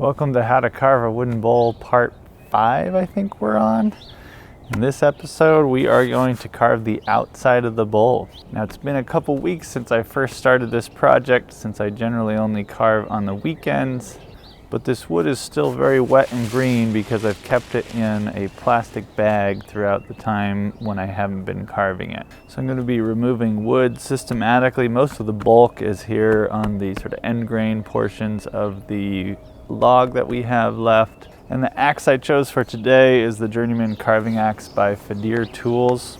Welcome to How to Carve a Wooden Bowl Part 5, I think we're on. In this episode, we are going to carve the outside of the bowl. Now, it's been a couple weeks since I first started this project, since I generally only carve on the weekends. But this wood is still very wet and green because I've kept it in a plastic bag throughout the time when I haven't been carving it. So I'm going to be removing wood systematically. Most of the bulk is here on the sort of end grain portions of the log that we have left. And the axe I chose for today is the Journeyman carving axe by Fadir Tools.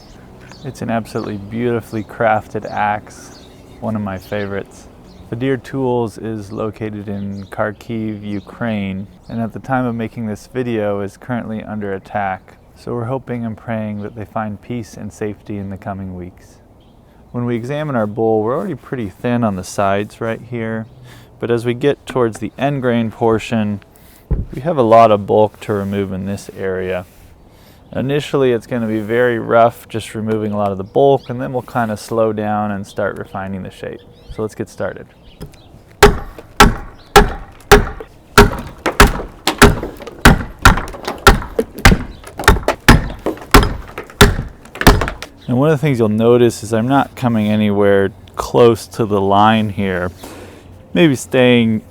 It's an absolutely beautifully crafted axe, one of my favorites. Fadir Tools is located in Kharkiv, Ukraine, and at the time of making this video is currently under attack. So we're hoping and praying that they find peace and safety in the coming weeks. When we examine our bowl, we're already pretty thin on the sides right here, but as we get towards the end grain portion, we have a lot of bulk to remove in this area. Initially, it's going to be very rough, just removing a lot of the bulk, and then we'll kind of slow down and start refining the shape. So let's get started. And one of the things you'll notice is I'm not coming anywhere close to the line here. Maybe staying,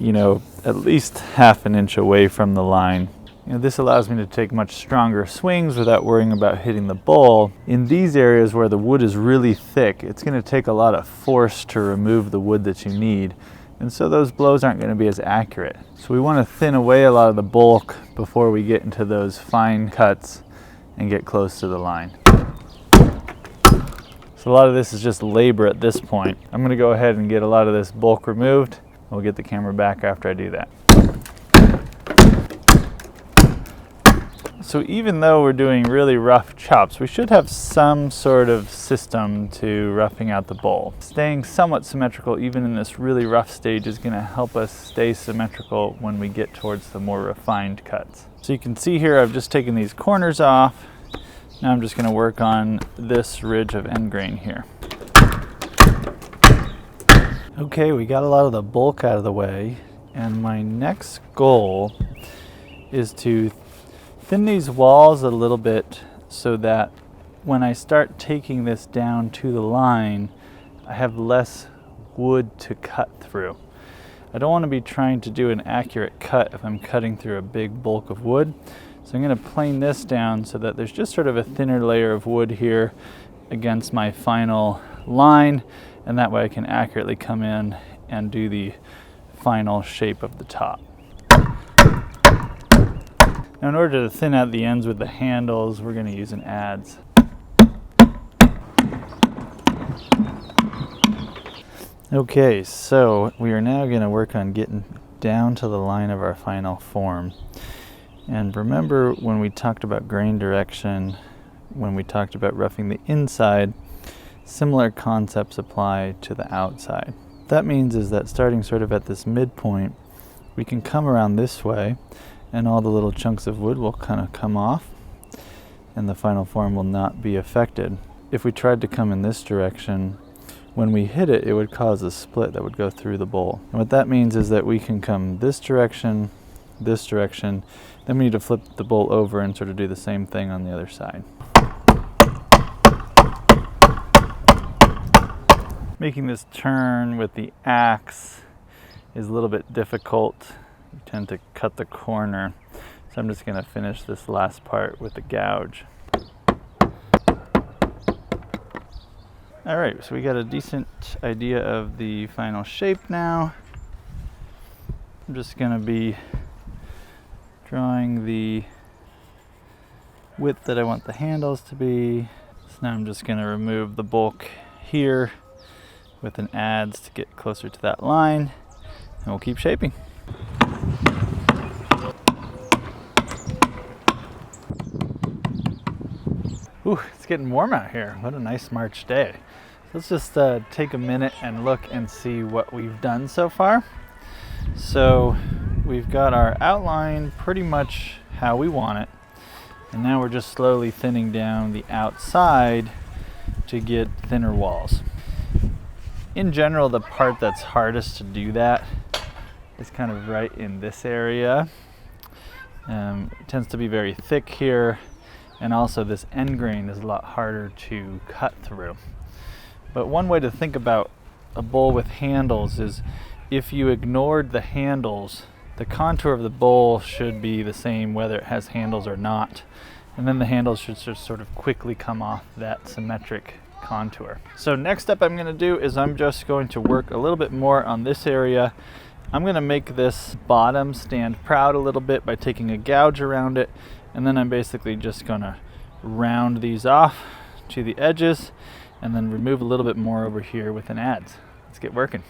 at least half an inch away from the line. This allows me to take much stronger swings without worrying about hitting the bowl. In these areas where the wood is really thick, it's going to take a lot of force to remove the wood that you need. And so those blows aren't going to be as accurate. So we want to thin away a lot of the bulk before we get into those fine cuts and get close to the line. So a lot of this is just labor at this point. I'm going to go ahead and get a lot of this bulk removed. We'll get the camera back after I do that. So even though we're doing really rough chops, we should have some sort of system to roughing out the bowl. Staying somewhat symmetrical even in this really rough stage is going to help us stay symmetrical when we get towards the more refined cuts. So you can see here I've just taken these corners off. Now I'm just going to work on this ridge of end grain here. Okay, we got a lot of the bulk out of the way, and my next goal is to thin these walls a little bit so that when I start taking this down to the line, I have less wood to cut through. I don't want to be trying to do an accurate cut if I'm cutting through a big bulk of wood. So I'm going to plane this down so that there's just sort of a thinner layer of wood here against my final line, and that way I can accurately come in and do the final shape of the top. Now in order to thin out the ends with the handles, we're going to use an adze. Okay, so we are now going to work on getting down to the line of our final form. And remember when we talked about grain direction, when we talked about roughing the inside, similar concepts apply to the outside. What that means is that starting sort of at this midpoint, we can come around this way and all the little chunks of wood will kind of come off and the final form will not be affected. If we tried to come in this direction, when we hit it, it would cause a split that would go through the bowl. And what that means is that we can come this direction, then we need to flip the bowl over and sort of do the same thing on the other side. Making this turn with the axe is a little bit difficult. You tend to cut the corner. So I'm just going to finish this last part with the gouge. All right, so we got a decent idea of the final shape now. I'm just going to be drawing the width that I want the handles to be. So now I'm just going to remove the bulk here with an adze to get closer to that line, and we'll keep shaping. Ooh, it's getting warm out here. What a nice March day. Let's just take a minute and look and see what we've done so far. So we've got our outline pretty much how we want it, and now we're just slowly thinning down the outside to get thinner walls. In general, the part that's hardest to do that is kind of right in this area. It tends to be very thick here, and also this end grain is a lot harder to cut through. But one way to think about a bowl with handles is if you ignored the handles, the contour of the bowl should be the same whether it has handles or not. And then the handles should just sort of quickly come off that symmetric contour. So next up I'm going to do is I'm just going to work a little bit more on this area. I'm going to make this bottom stand proud a little bit by taking a gouge around it, and then I'm basically just going to round these off to the edges and then remove a little bit more over here with an adze. Let's get working.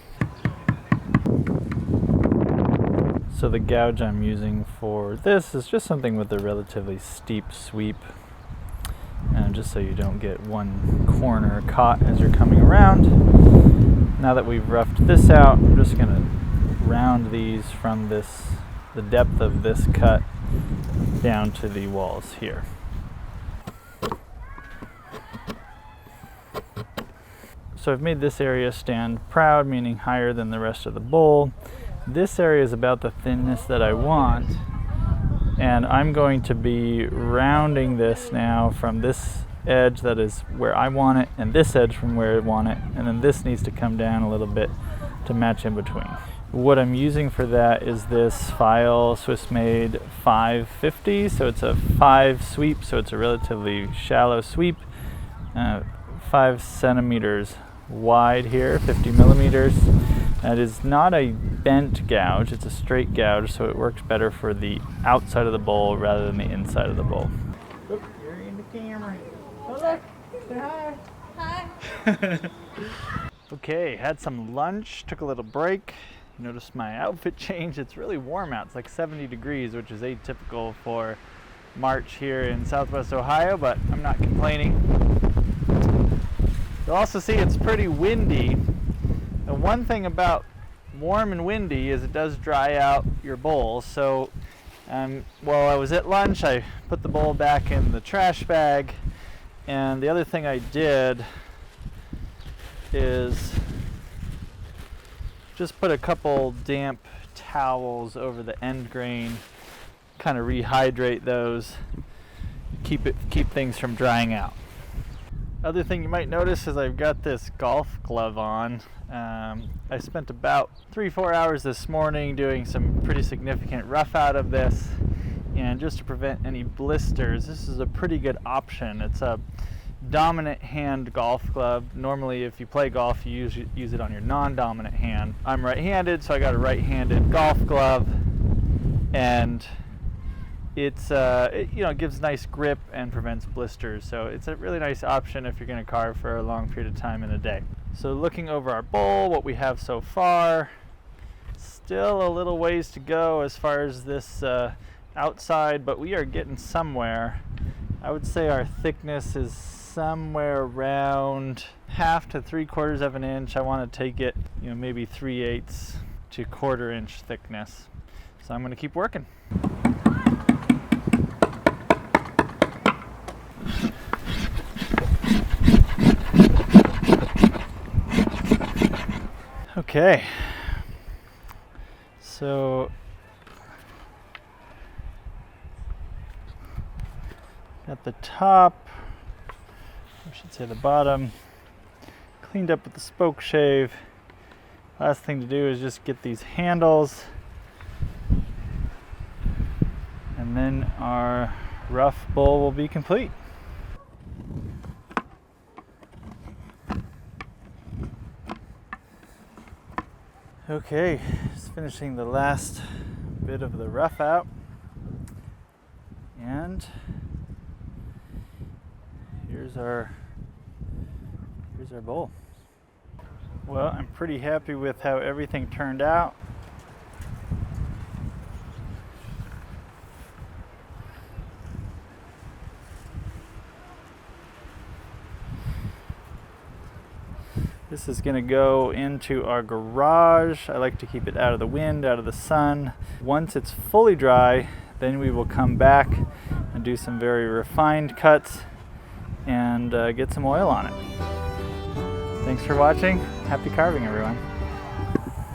So the gouge I'm using for this is just something with a relatively steep sweep, and just so you don't get one corner caught as you're coming around. Now that we've roughed this out, I'm just going to round these from the depth of this cut down to the walls here. So I've made this area stand proud, meaning higher than the rest of the bowl. This area is about the thinness that I want, and I'm going to be rounding this now from this edge that is where I want it, and this edge from where I want it, and then this needs to come down a little bit to match in between. What I'm using for that is this Pfeil Swiss Made 550, so it's a 5 sweep, so it's a relatively shallow sweep, 5 centimeters wide here, 50 millimeters. It is not a bent gouge, it's a straight gouge, so it works better for the outside of the bowl rather than the inside of the bowl. Oop, you're in the camera. Oh look, say hi. Hi. Okay, had some lunch, took a little break. Notice my outfit change. It's really warm out. It's like 70 degrees, which is atypical for March here in Southwest Ohio, but I'm not complaining. You'll also see it's pretty windy. And one thing about warm and windy is it does dry out your bowl. So while I was at lunch, I put the bowl back in the trash bag. And the other thing I did is just put a couple damp towels over the end grain, kind of rehydrate those, keep things from drying out. Other thing you might notice is I've got this golf glove on. I spent about 3-4 hours this morning doing some pretty significant rough out of this, and just to prevent any blisters, this is a pretty good option. It's a dominant hand golf glove. Normally if you play golf you use it on your non-dominant hand. I'm right-handed, so I got a right-handed golf glove, and it's it gives nice grip and prevents blisters, so it's a really nice option if you're going to carve for a long period of time in a day. So looking over our bowl, what we have so far, still a little ways to go as far as this outside, but we are getting somewhere. I would say our thickness is somewhere around 1/2 to 3/4 of an inch. I want to take it, maybe 3/8 to 1/4 inch thickness. So I'm going to keep working. Okay, so at the top, I should say the bottom, cleaned up with the Spokeshave. Last thing to do is just get these handles, and then our rough bowl will be complete. Okay, just finishing the last bit of the rough out, and here's our bowl. Well, I'm pretty happy with how everything turned out. This is going to go into our garage. I like to keep it out of the wind, out of the sun. Once it's fully dry, then we will come back and do some very refined cuts and get some oil on it. Thanks for watching. Happy carving, everyone.